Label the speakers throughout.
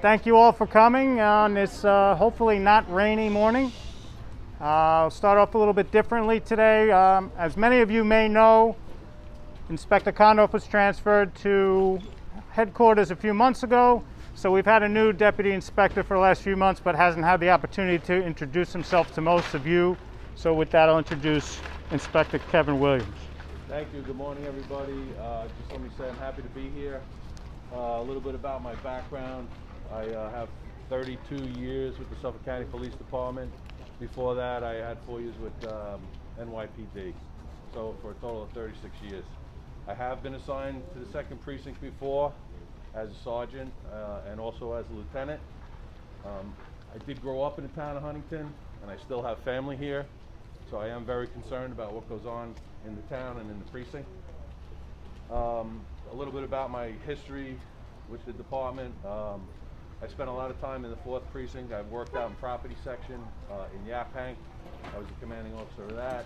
Speaker 1: Thank you all for coming on this hopefully not rainy morning. I'll start off a little bit differently today. As many of you may know, Inspector Condoff was transferred to headquarters a few months ago, so we've had a new deputy inspector for the last few months, but hasn't had the opportunity to introduce himself to most of you. So with that, I'll introduce Inspector Kevin Williams.
Speaker 2: Thank you. Good morning, everybody. Just let me say I'm happy to be here. A little bit about my background. I have 32 years with the Suffolk County Police Department. Before that, I had 4 years with NYPD. So for a total of 36 years. I have been assigned to the 2nd Precinct before as a sergeant and also as a lieutenant. I did grow up in the town of Huntington, and I still have family here. So I am very concerned about what goes on in the town and in the precinct. A little bit about my history with the department. I spent a lot of time in the 4th Precinct. I've worked out in property section in Yaphank. I was the commanding officer of that.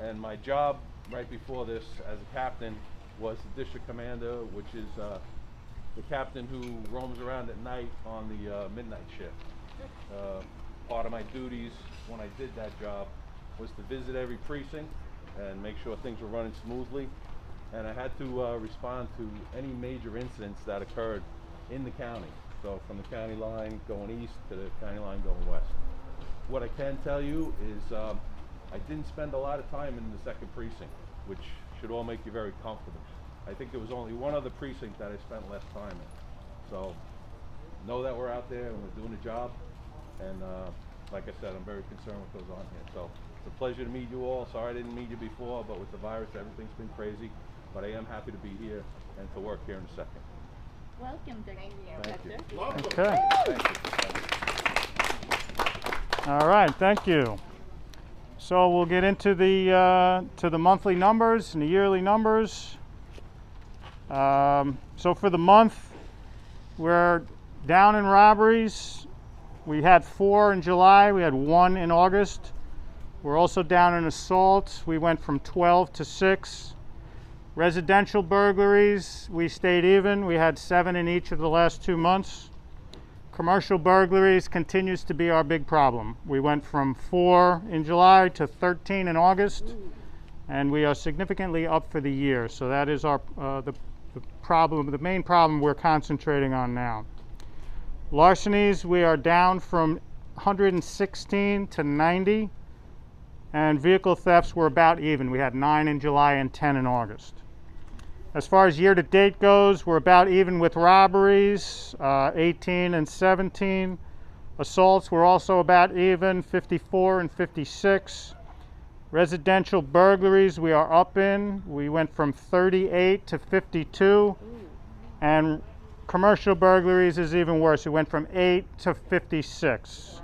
Speaker 2: And my job right before this as a captain was the district commander, which is the captain who roams around at night on the midnight shift. Part of my duties when I did that job was to visit every precinct and make sure things were running smoothly. And I had to respond to any major incidents that occurred in the county. So from the county line going east to the county line going west. What I can tell you is I didn't spend a lot of time in the 2nd Precinct, which should all make you very comfortable. I think there was only one other precinct that I spent less time in. So know that we're out there and we're doing the job. And like I said, I'm very concerned what goes on here. So it's a pleasure to meet you all. Sorry I didn't meet you before, but with the virus, everything's been crazy. But I am happy to be here and to work here in a second.
Speaker 3: Welcome, Deputy Inspector.
Speaker 1: Okay.
Speaker 2: Thank you.
Speaker 1: All right, thank you. So we'll get into the monthly numbers and the yearly numbers. So for the month, we're down in robberies. We had 4 in July. We had 1 in August. We're also down in assaults. We went from 12 to 6. Residential burglaries, we stayed even. We had 7 in each of the last 2 months. Commercial burglaries continues to be our big problem. We went from 4 in July to 13 in August, and we are significantly up for the year. So that is our the problem, the main problem we're concentrating on now. Larcenies, we are down from 116 to 90, and vehicle thefts were about even. We had 9 in July and 10 in August. As far as year-to-date goes, we're about even with robberies, 18 and 17. Assaults were also about even, 54 and 56. Residential burglaries we are up in. We went from 38 to 52. And commercial burglaries is even worse. We went from 8 to 56.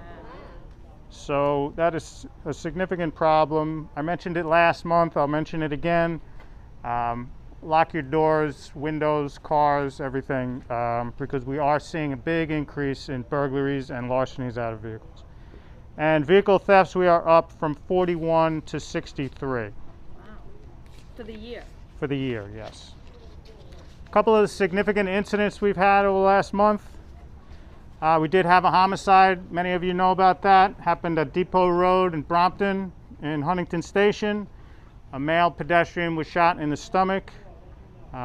Speaker 1: So that is a significant problem. I mentioned it last month. I'll mention it again. Lock your doors, windows, cars, everything, because we are seeing a big increase in burglaries and larcenies out of vehicles. And vehicle thefts, we are up from 41 to 63.
Speaker 3: Wow. For the year?
Speaker 1: For the year, yes. A couple of the significant incidents we've had over the last month. We did have a homicide. Many of you know about that. Happened at Depot Road in Brompton in Huntington Station. A male pedestrian was shot in the stomach.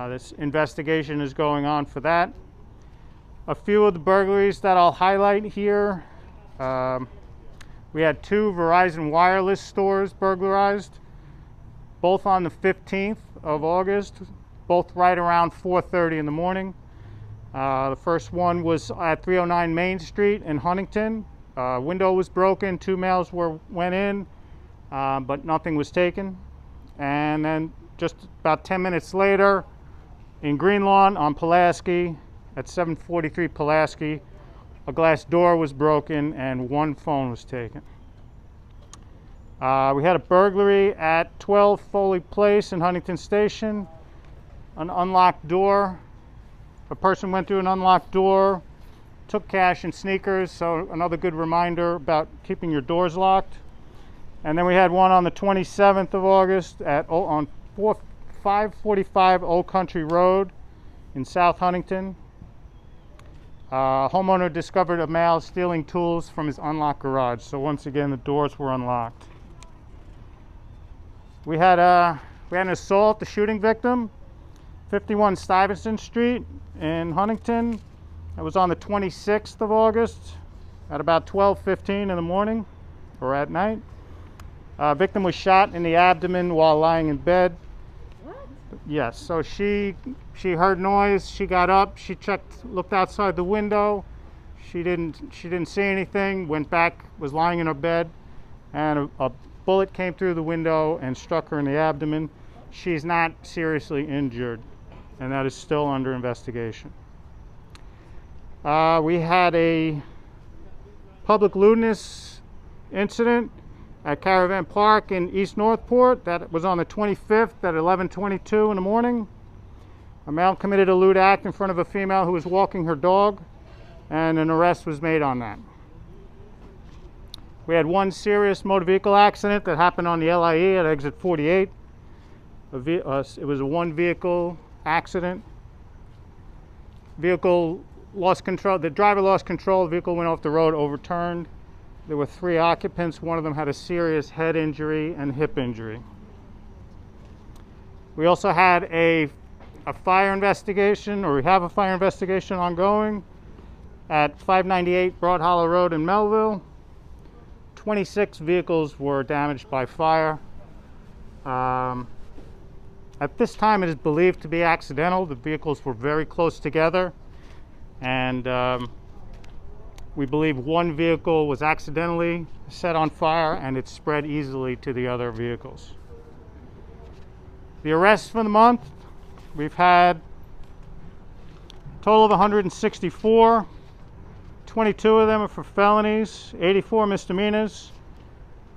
Speaker 1: This investigation is going on for that. A few of the burglaries that I'll highlight here. We had 2 Verizon wireless stores burglarized, both on the 15th of August, both right around 4:30 in the morning. The first one was at 309 Main Street in Huntington. Window was broken, 2 males went in, but nothing was taken. And then just about 10 minutes later, in Greenlawn on Pulaski, at 743 Pulaski, a glass door was broken and 1 phone was taken. We had a burglary at 12 Foley Place in Huntington Station, an unlocked door. A person went through an unlocked door, took cash and sneakers, so another good reminder about keeping your doors locked. And then we had one on the 27th of August on 545 Old Country Road in South Huntington. Homeowner discovered a male stealing tools from his unlocked garage. So once again, the doors were unlocked. We had an assault, the shooting victim, 51 Stuyvesant Street in Huntington. That was on the 26th of August at about 12:15 in the morning or at night. Victim was shot in the abdomen while lying in bed.
Speaker 3: What?
Speaker 1: Yes, so she heard noise, she got up, she looked outside the window. She didn't see anything, went back, was lying in her bed, and a bullet came through the window and struck her in the abdomen. She's not seriously injured, and that is still under investigation. We had a public lewdness incident at Caravan Park in East Northport. That was on the 25th at 11:22 in the morning. A male committed a lewd act in front of a female who was walking her dog, and an arrest was made on that. We had one serious motor vehicle accident that happened on the LIE at exit 48. It was a one vehicle accident. Vehicle lost control. The driver lost control. The vehicle went off the road, overturned. There were 3 occupants. One of them had a serious head injury and hip injury. We also had a fire investigation, or we have a fire investigation ongoing at 598 Broad Hollow Road in Melville. 26 vehicles were damaged by fire. At this time, it is believed to be accidental. The vehicles were very close together, and we believe one vehicle was accidentally set on fire and it spread easily to the other vehicles. The arrests for the month, we've had a total of 164. 22 of them are for felonies, 84 misdemeanors.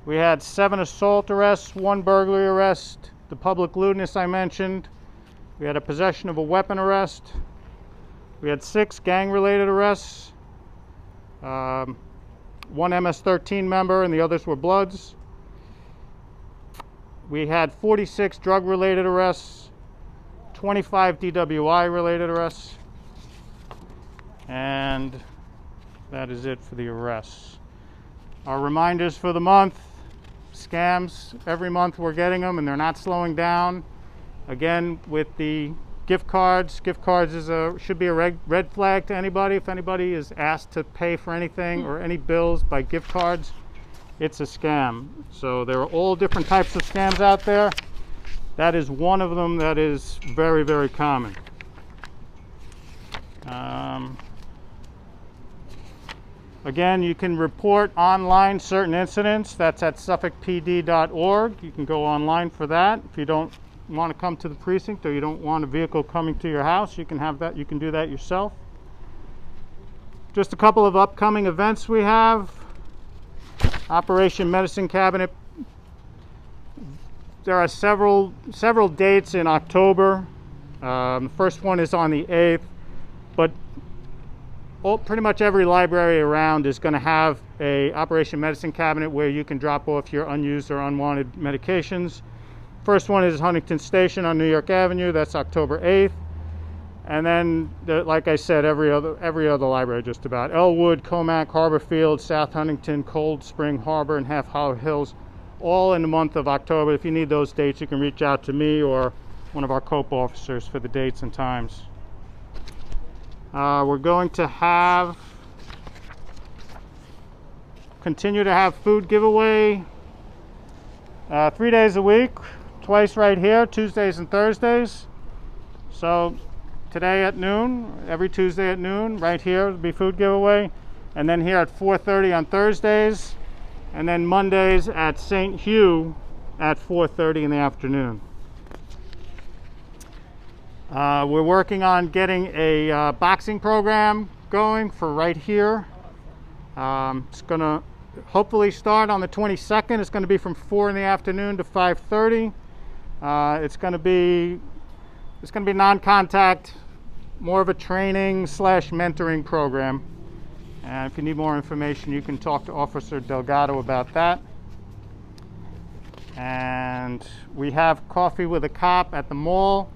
Speaker 1: We had 7 assault arrests, 1 burglary arrest, the public lewdness I mentioned. We had a possession of a weapon arrest. We had 6 gang-related arrests. 1 MS-13 member and the others were Bloods. We had 46 drug-related arrests, 25 DWI-related arrests, and that is it for the arrests. Our reminders for the month: scams. Every month we're getting them, and they're not slowing down. Again, with the gift cards should be a red flag to anybody. If anybody is asked to pay for anything or any bills by gift cards, it's a scam. So there are all different types of scams out there. That is one of them that is very, very common. Again, you can report online certain incidents. That's at SuffolkPD.org. You can go online for that. If you don't want to come to the precinct, or you don't want a vehicle coming to your house, you can have that. You can do that yourself. Just a couple of upcoming events we have. Operation Medicine Cabinet. There are several dates in October. The first one is on the 8th, but pretty much every library around is going to have a Operation Medicine Cabinet where you can drop off your unused or unwanted medications. First one is Huntington Station on New York Avenue. That's October 8th. And then, like I said, every other library just about. Elwood, Comac, Harborfield, South Huntington, Cold Spring Harbor, and Half Hollow Hills, all in the month of October. If you need those dates, you can reach out to me or one of our COPE officers for the dates and times. We're going to continue to have food giveaway 3 days a week, twice right here, Tuesdays and Thursdays. So today at noon, every Tuesday at noon, right here will be food giveaway. And then here at 4:30 on Thursdays. And then Mondays at St. Hugh at 4:30 in the afternoon. We're working on getting a boxing program going for right here. It's going to hopefully start on the 22nd. It's going to be from 4 in the afternoon to 5:30. It's going to be non-contact, more of a training / mentoring program. And if you need more information, you can talk to Officer Delgado about that. And we have Coffee with a Cop at the mall.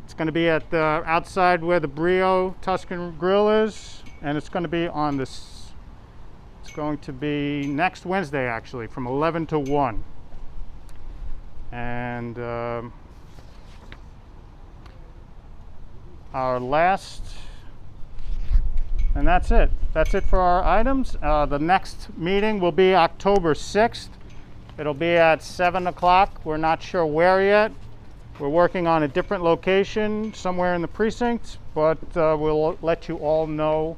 Speaker 1: It's going to be at the outside where the Brio Tuscan Grill is and it's going to be on this. It's going to be next Wednesday, actually, from 11 to 1. And our last, and that's it. That's it for our items. The next meeting will be October 6th. It'll be at 7 o'clock. We're not sure where yet. We're working on a different location somewhere in the precinct, but we'll let you all know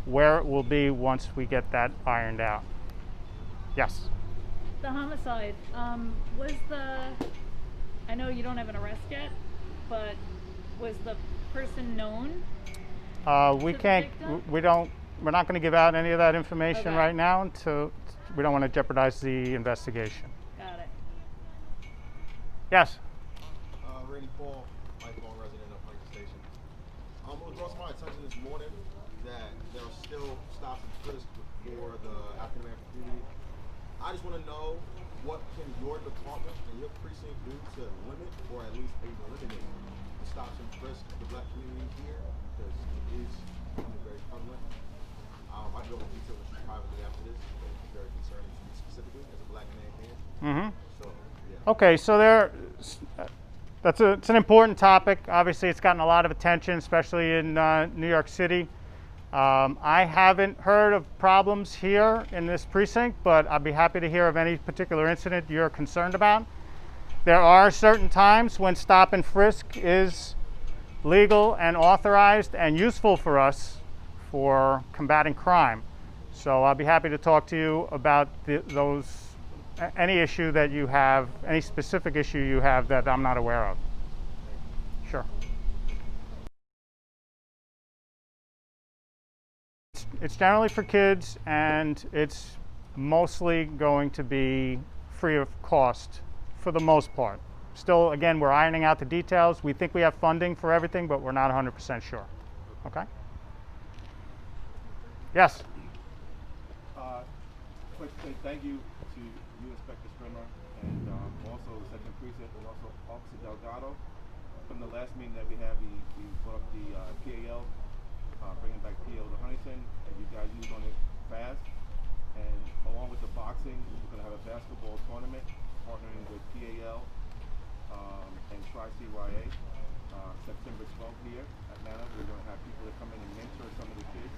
Speaker 1: where it will be once we get that ironed out. Yes?
Speaker 3: The homicide, was I know you don't have an arrest yet, but was the person known?
Speaker 1: We can't, we're not going to give out any of that information right now until we don't want to jeopardize the investigation.
Speaker 3: Got it.
Speaker 1: Yes?
Speaker 4: Randy Paul, lifelong resident of Huntington Station. It was brought to my attention this morning that there are still stops and frisks for the African American community. I just want to know, what can your department and your precinct do to limit, or at least eliminate, the stops and frisks of the black community here, because it is becoming very prevalent. I can go into detail with you privately after this, but it's very concerning to me specifically as a black man here.
Speaker 1: Mm-hmm.
Speaker 4: So, yeah.
Speaker 1: Okay, so it's an important topic. Obviously, it's gotten a lot of attention, especially in New York City. I haven't heard of problems here in this precinct, but I'd be happy to hear of any particular incident you're concerned about. There are certain times when stop and frisk is legal and authorized and useful for us for combating crime. So I'll be happy to talk to you about any issue that you have, any specific issue you have that I'm not aware of. Sure. It's generally for kids, and it's mostly going to be free of cost for the most part. Still, again, we're ironing out the details. We think we have funding for everything, but we're not 100% sure. Okay? Yes?
Speaker 5: I'd like to say thank you to you, Inspector Strimmer, and also the Second Precinct, and also Officer Delgado. From the last meeting that we had, we brought up the PAL, bringing back PAL to Huntington, and you guys moved on it fast. And along with the boxing, we're going to have a basketball tournament, partnering with PAL and Tri-CYA, September 12th here at Manor. We're going to have people that come in and mentor some of the kids.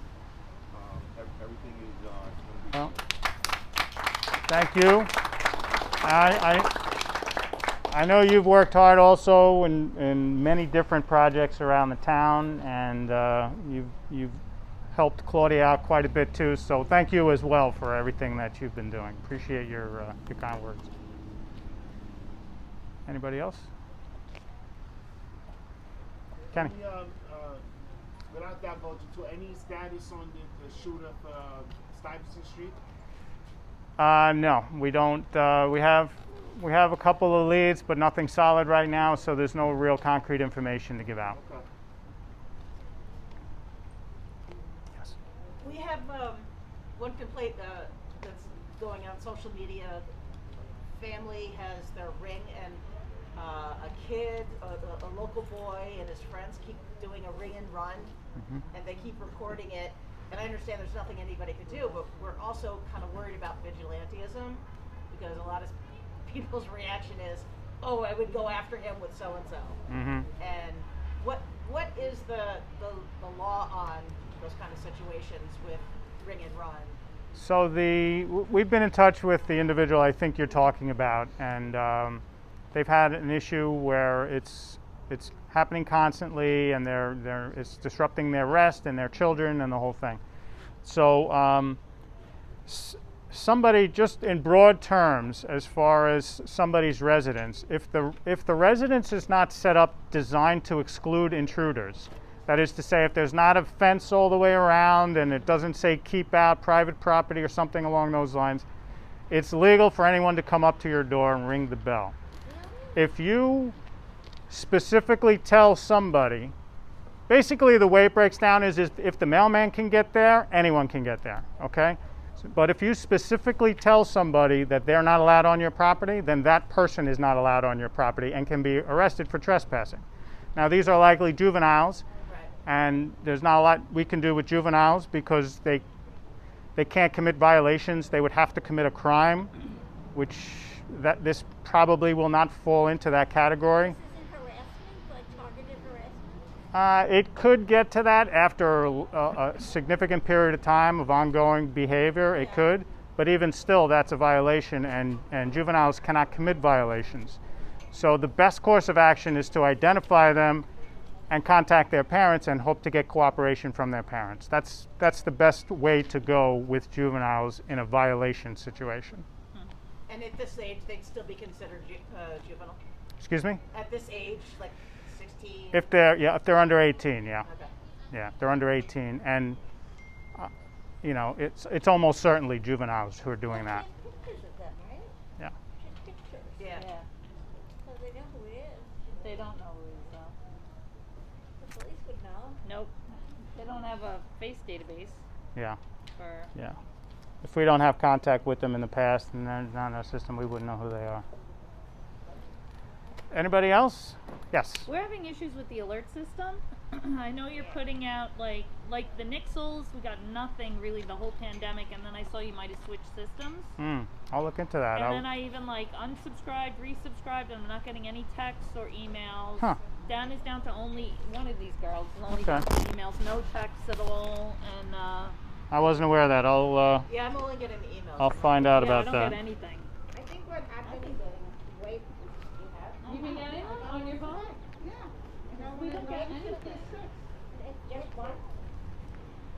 Speaker 5: Everything is going to be...
Speaker 1: Well, thank you. I know you've worked hard also in many different projects around the town, and you've helped Claudia out quite a bit too. So thank you as well for everything that you've been doing. Appreciate your kind words. Anybody else? Kenny.
Speaker 6: Without divulging to any status on the shooter for Steinson Street?
Speaker 1: No, we don't. We have a couple of leads, but nothing solid right now, so there's no real concrete information to give out.
Speaker 6: Okay.
Speaker 1: Yes.
Speaker 7: We have one complaint that's going on social media. Family has their ring, and a kid, a local boy, and his friends keep doing a ring and run, and they keep recording it. And I understand there's nothing anybody could do, but we're also kind of worried about vigilantism, because a lot of people's reaction is, oh, I would go after him with so-and-so. And what is the law on those kind of situations with ring and run?
Speaker 1: So we've been in touch with the individual I think you're talking about, and they've had an issue where it's happening constantly, and it's disrupting their rest and their children and the whole thing. So somebody, just in broad terms, as far as somebody's residence, if the residence is not set up designed to exclude intruders, that is to say, if there's not a fence all the way around and it doesn't say keep out private property or something along those lines, it's legal for anyone to come up to your door and ring the bell. If you specifically tell somebody, basically the way it breaks down is if the mailman can get there, anyone can get there, okay? But if you specifically tell somebody that they're not allowed on your property, then that person is not allowed on your property and can be arrested for trespassing. Now, these are likely juveniles, and there's not a lot we can do with juveniles because they can't commit violations. They would have to commit a crime, which this probably will not fall into that category.
Speaker 8: This isn't harassment, like targeted harassment?
Speaker 1: It could get to that after a significant period of time of ongoing behavior. It could, but even still, that's a violation, and juveniles cannot commit violations. So the best course of action is to identify them and contact their parents and hope to get cooperation from their parents. That's the best way to go with juveniles in a violation situation.
Speaker 7: And at this age, they'd still be considered juvenile?
Speaker 1: Excuse me?
Speaker 7: At this age, like 16?
Speaker 1: If they're under 18, yeah.
Speaker 7: Okay.
Speaker 1: Yeah, if they're under 18, and you know, it's almost certainly juveniles who are doing that.
Speaker 8: There's pictures of them, right?
Speaker 1: Yeah.
Speaker 8: Just pictures.
Speaker 7: Yeah.
Speaker 8: So they know who it is.
Speaker 3: They don't know who it is, though.
Speaker 8: The police would know.
Speaker 3: Nope. They don't have a face database
Speaker 1: Yeah.
Speaker 3: for.
Speaker 1: Yeah. If we don't have contact with them in the past and they're not in our system, we wouldn't know who they are. Anybody else? Yes.
Speaker 3: We're having issues with the alert system. I know you're putting out like the Nixles. We got nothing really the whole pandemic, and then I saw you might have switched systems.
Speaker 1: I'll look into that.
Speaker 3: And then I even like unsubscribed, resubscribed, and I'm not getting any texts or emails.
Speaker 1: Huh.
Speaker 3: Dan is down to only one of these girls is only
Speaker 1: Okay.
Speaker 3: down to emails, no texts at all, and
Speaker 1: I wasn't aware of that.
Speaker 7: Yeah, I'm only getting emails.
Speaker 1: I'll find out
Speaker 3: yeah,
Speaker 1: about
Speaker 3: I don't
Speaker 1: that.
Speaker 3: get anything.
Speaker 9: I think what happened, wait, you have?
Speaker 3: You been getting them on your phone?
Speaker 9: Yeah. You know,
Speaker 3: We
Speaker 9: when
Speaker 3: don't
Speaker 9: it
Speaker 3: get
Speaker 9: rains,
Speaker 3: anything.
Speaker 9: it's six.
Speaker 8: It's just one.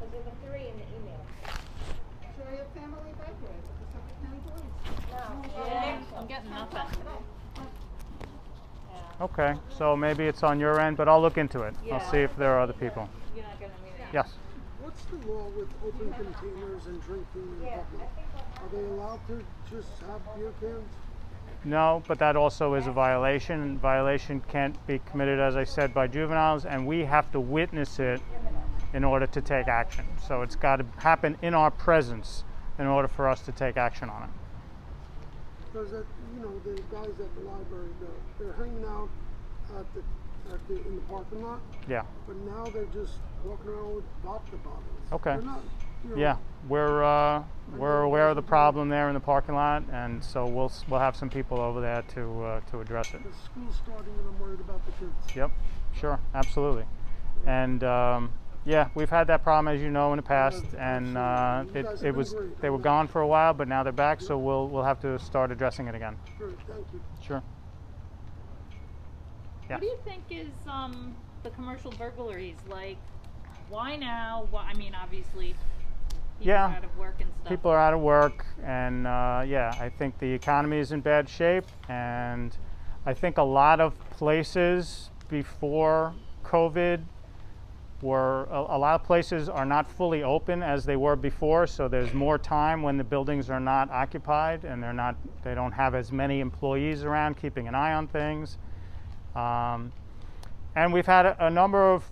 Speaker 8: Because there were 3 in the email.
Speaker 9: Show your family library with the Suffolk County Police.
Speaker 8: No.
Speaker 3: Yeah, I'm getting nothing.
Speaker 1: Okay, so maybe it's on your end, but I'll look into it.
Speaker 3: Yeah.
Speaker 1: I'll see if there are other people.
Speaker 3: You're not getting anything.
Speaker 1: Yes.
Speaker 10: What's the law with open containers and drinking in public? Are they allowed to just have beer cans?
Speaker 1: No, but that also is a violation. Violation can't be committed, as I said, by juveniles, and we have to witness it in order to take action. So it's got to happen in our presence in order for us to take action on it.
Speaker 10: Because the guys at the library, they're hanging out in the parking lot,
Speaker 1: Yeah.
Speaker 10: but now they're just walking around with vodka bottles.
Speaker 1: Okay.
Speaker 10: They're not,
Speaker 1: Yeah, we're aware of the problem there in the parking lot, and so we'll have some people over there to address it.
Speaker 10: The school's starting, and I'm worried about the kids.
Speaker 1: Yep, sure, absolutely. And yeah, we've had that problem, as you know, in the past, and
Speaker 10: You guys have been great.
Speaker 1: they were gone for a while, but now they're back, so we'll have to start addressing it again.
Speaker 10: Great, thank you.
Speaker 1: Sure. Yeah.
Speaker 3: What do you think is the commercial burglaries like? Why now? I mean, obviously, people
Speaker 1: Yeah.
Speaker 3: are out of work and stuff.
Speaker 1: People are out of work, and yeah, I think the economy is in bad shape, and I think a lot of places before COVID were a lot of places are not fully open as they were before, so there's more time when the buildings are not occupied and they don't have as many employees around keeping an eye on things. And we've had a number of,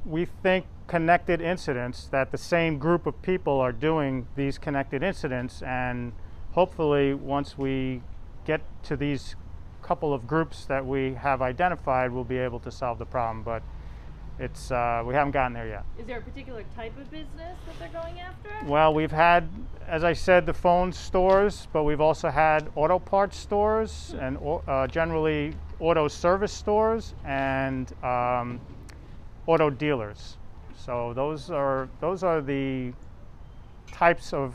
Speaker 1: we think, connected incidents that the same group of people are doing these connected incidents, and hopefully once we get to these couple of groups that we have identified, we'll be able to solve the problem, but it's we haven't gotten there yet.
Speaker 3: Is there a particular type of business that they're going after?
Speaker 1: Well, we've had, as I said, the phone stores, but we've also had auto parts stores and generally auto service stores and auto dealers. So those are the types of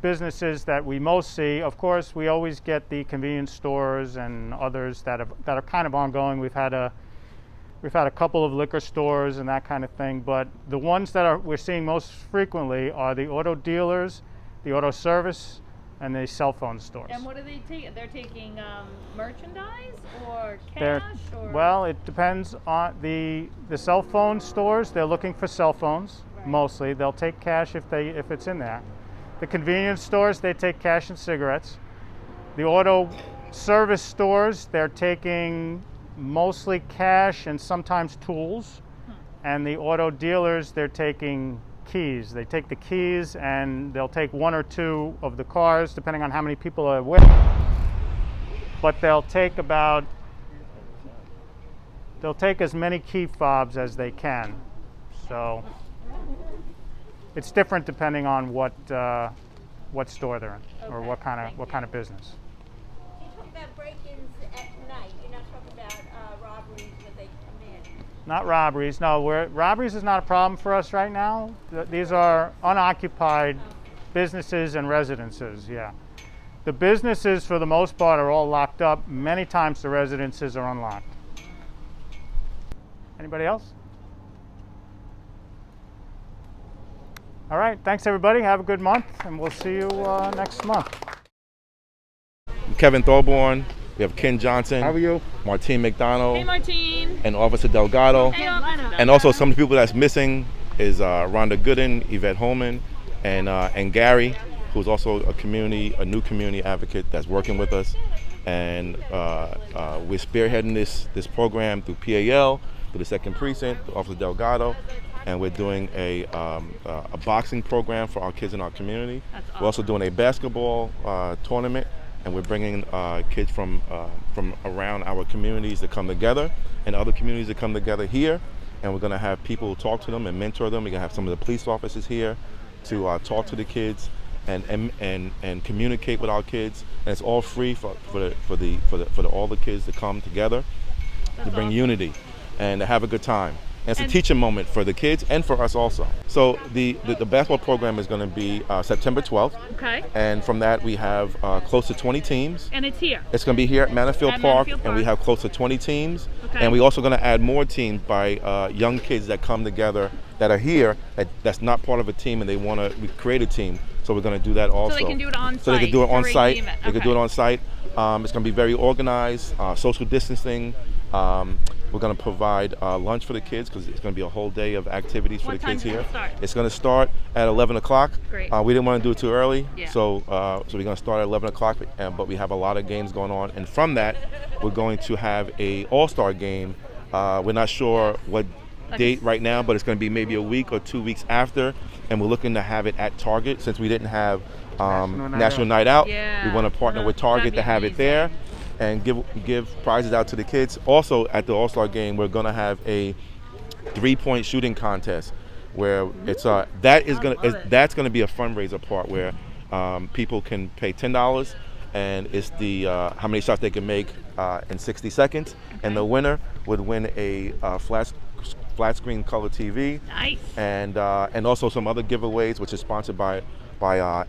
Speaker 1: businesses that we most see. Of course, we always get the convenience stores and others that are kind of ongoing. We've had a couple of liquor stores and that kind of thing, but the ones that we're seeing most frequently are the auto dealers, the auto service, and the cell phone stores.
Speaker 3: And what are they taking? They're taking merchandise or
Speaker 1: They're-
Speaker 3: cash or?
Speaker 1: Well, it depends on the cell phone stores. They're looking for cell phones
Speaker 3: Right.
Speaker 1: mostly. They'll take cash if it's in there. The convenience stores, they take cash and cigarettes. The auto service stores, they're taking mostly cash and sometimes tools. And the auto dealers, they're taking keys. They take the keys and they'll take 1 or 2 of the cars, depending on how many people are with. But they'll take about they'll take as many key fobs as they can. So it's different depending on what store they're in, or what kind of business.
Speaker 8: You talk about break-ins at night. You're not talking about robberies when they come in.
Speaker 1: Not robberies. No, robberies is not a problem for us right now. These are unoccupied businesses and residences. Yeah, the businesses for the most part are all locked up. Many times the residences are unlocked. Anybody else? All right, thanks everybody. Have a good month, and we'll see you next month.
Speaker 5: Kevin Thorbourne, we have Ken Johnson.
Speaker 1: How are you?
Speaker 5: Martine McDonald.
Speaker 3: Hey, Martine.
Speaker 5: And Officer Delgado.
Speaker 3: Hey, Officer.
Speaker 5: And also some of the people that's missing is Rhonda Gooden, Yvette Holman, and Gary, who's also a new community advocate that's working with us. And we're spearheading this program through PAL, through the 2nd Precinct, through Officer Delgado. And we're doing a boxing program for our kids in our community.
Speaker 3: That's awesome.
Speaker 5: We're also doing a basketball tournament, and we're bringing kids from around our communities to come together, and other communities to come together here. And we're going to have people talk to them and mentor them. We're going to have some of the police officers here to talk to the kids and communicate with our kids. And it's all free for all the kids to come together.
Speaker 3: That's
Speaker 5: to bring
Speaker 3: awesome.
Speaker 5: Unity and to have a good time. And it's a teaching moment for the kids and for us also. So the basketball program is going to be September 12th.
Speaker 3: Okay.
Speaker 5: And from that we have close to 20 teams.
Speaker 3: And it's here.
Speaker 5: It's going to be here at Manor Park, and we have close to 20 teams.
Speaker 3: Okay.
Speaker 5: And we're also going to add more teams by young kids that come together that are here that's not part of a team, and we create a team. So we're going to do that also.
Speaker 3: So they can do it on site.
Speaker 5: So they can do it on site.
Speaker 3: They
Speaker 5: They can do it on site. It's going to be very organized, social distancing. We're going to provide lunch for the kids because it's going to be a whole day of activities for the kids here. It's going to start at 11 o'clock.
Speaker 3: Great.
Speaker 5: We didn't want to do it too early,
Speaker 3: Yeah.
Speaker 5: so we're going to start at 11 o'clock, but we have a lot of games going on. And from that, we're going to have a all-star game. We're not sure what date right now, but it's going to be maybe a week or 2 weeks after, and we're looking to have it at Target since we didn't have National Night Out.
Speaker 3: Yeah.
Speaker 5: We want to partner with Target to have it there and give prizes out to the kids. Also at the All-Star game, we're going to have a 3-point shooting contest where it's that's going to be a fundraiser part where people can pay $10, and it's the how many shots they can make in 60 seconds. And the winner would win a flat screen color TV.
Speaker 3: Nice.
Speaker 5: And also some other giveaways, which is sponsored by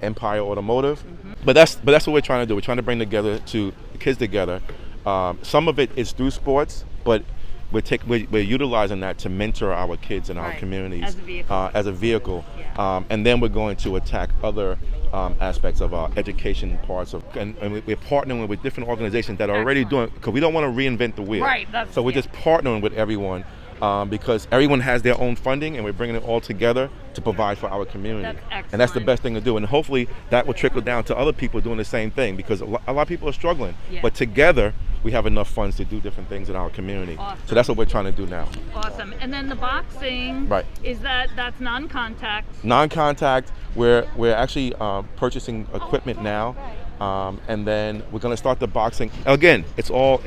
Speaker 5: Empire Automotive. But that's what we're trying to do. We're trying to bring the kids together. Some of it is through sports, but we're utilizing that to mentor our kids in our communities as a vehicle.
Speaker 3: Yeah.
Speaker 5: And then we're going to attack other aspects of our education parts and we're partnering with different organizations that are already doing, because we don't want to reinvent the wheel.
Speaker 3: Right.
Speaker 5: So we're just partnering with everyone. Because everyone has their own funding, and we're bringing it all together to provide for our community.
Speaker 3: That's excellent.
Speaker 5: And that's the best thing to do. And hopefully that will trickle down to other people doing the same thing, because a lot of people are struggling.
Speaker 3: Yeah.
Speaker 5: But together, we have enough funds to do different things in our community.
Speaker 3: Awesome.
Speaker 5: So that's what we're trying to do now.
Speaker 3: Awesome. And then the boxing,
Speaker 5: Right.
Speaker 3: that's non-contact.
Speaker 5: Non-contact, we're actually purchasing equipment now. And then we're going to start the boxing. Again, it's all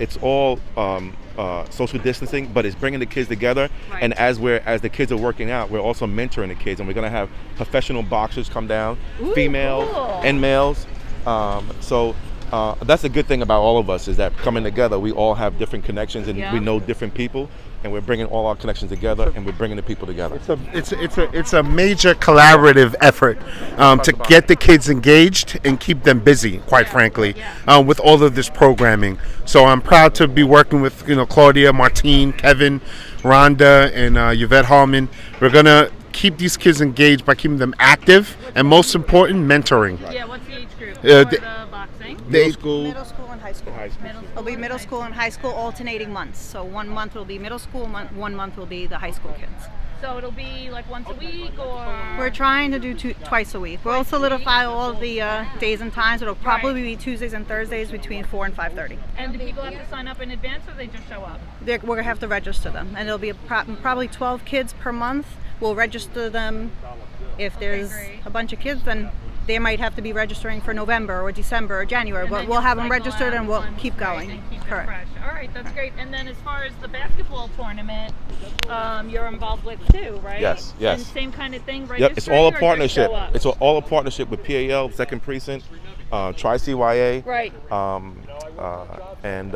Speaker 5: social distancing, but it's bringing the kids together.
Speaker 3: Right.
Speaker 5: And as the kids are working out, we're also mentoring the kids, and we're going to have professional boxers come down, females
Speaker 3: cool.
Speaker 5: and males. So that's a good thing about all of us, is that coming together, we all have different connections, and we know different people, and we're bringing all our connections together, and we're bringing the people together.
Speaker 6: It's a major collaborative effort to get the kids engaged and keep them busy, quite frankly, with all of this programming. So I'm proud to be working with Claudia, Martine, Kevin, Rhonda, and Yvette Holman. We're gonna keep these kids engaged by keeping them active, and most important, mentoring.
Speaker 3: Yeah, what's the age group for
Speaker 6: the
Speaker 3: the boxing?
Speaker 6: They,
Speaker 11: Middle school and high school.
Speaker 3: Middle
Speaker 11: It'll be middle school and high school alternating months. So 1 month will be middle school, 1 month will be the high school kids.
Speaker 3: So it'll be like once a week, or
Speaker 11: We're trying to do twice a week. We'll solidify all of the days and times. It'll probably be Tuesdays and Thursdays between 4 and 5:30.
Speaker 3: And do people have to sign up in advance, or they just show up?
Speaker 11: We're going to have to register them. And it'll be probably 12 kids per month. We'll register them. If there's
Speaker 3: great.
Speaker 11: a bunch of kids, then they might have to be registering for November or December or January,
Speaker 3: And
Speaker 11: but
Speaker 3: then
Speaker 11: we'll
Speaker 3: you'll
Speaker 11: have them
Speaker 3: cycle
Speaker 11: registered
Speaker 3: out
Speaker 11: and we'll
Speaker 3: once,
Speaker 11: keep
Speaker 3: right,
Speaker 11: going.
Speaker 3: and keep it
Speaker 11: Correct.
Speaker 3: fresh. All right, that's great. And then as far as the basketball tournament, you're involved with too, right?
Speaker 5: Yes, yes.
Speaker 3: And same kind of thing, right?
Speaker 5: Yep, it's all a partnership. It's all a partnership with PAL, Second Precinct, Tri-CYA,
Speaker 3: Right.
Speaker 5: and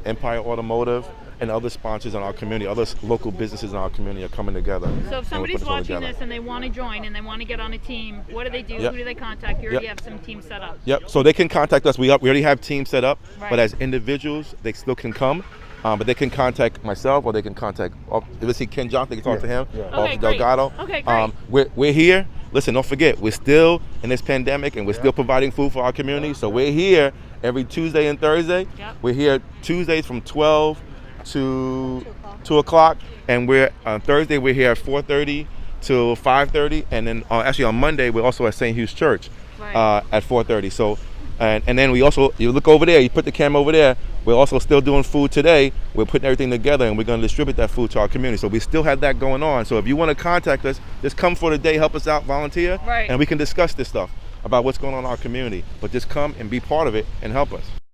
Speaker 5: Empire Automotive, and other sponsors in our community, other local businesses in our community are coming together.
Speaker 3: So if
Speaker 5: and we're
Speaker 3: somebody's
Speaker 5: putting all
Speaker 3: watching
Speaker 5: together.
Speaker 3: this and they want to join and they want to get on a team, what do they do?
Speaker 5: Yep.
Speaker 3: Who do they contact? You already
Speaker 5: Yep.
Speaker 3: have some teams set up.
Speaker 5: Yep. So they can contact us. We already have teams set up,
Speaker 3: Right.
Speaker 5: but as individuals, they still can come. But they can contact myself, or they can contact. If they see Ken Johnson, they can talk to him.
Speaker 3: Okay,
Speaker 5: Officer
Speaker 3: great.
Speaker 5: Delgado.
Speaker 3: Okay, great.
Speaker 5: We're here. Listen, don't forget, we're still in this pandemic, and we're still providing food for our community. So we're here every Tuesday and Thursday.
Speaker 3: Yep.
Speaker 5: We're here Tuesdays from 12 to 2 o'clock, and we're on Thursday we're here at 4:30 till 5:30, and then actually on Monday we're also at St. Hugh's Church
Speaker 3: Right.
Speaker 5: at 4:30. So, and then we also, you look over there, you put the camera over there. We're also still doing food today. We're putting everything together, and we're going to distribute that food to our community. So we still have that going on. So if you want to contact us, just come for the day, help us out, volunteer,
Speaker 3: Right.
Speaker 5: and we can discuss this stuff about what's going on in our community. But just come and be part of it and help us.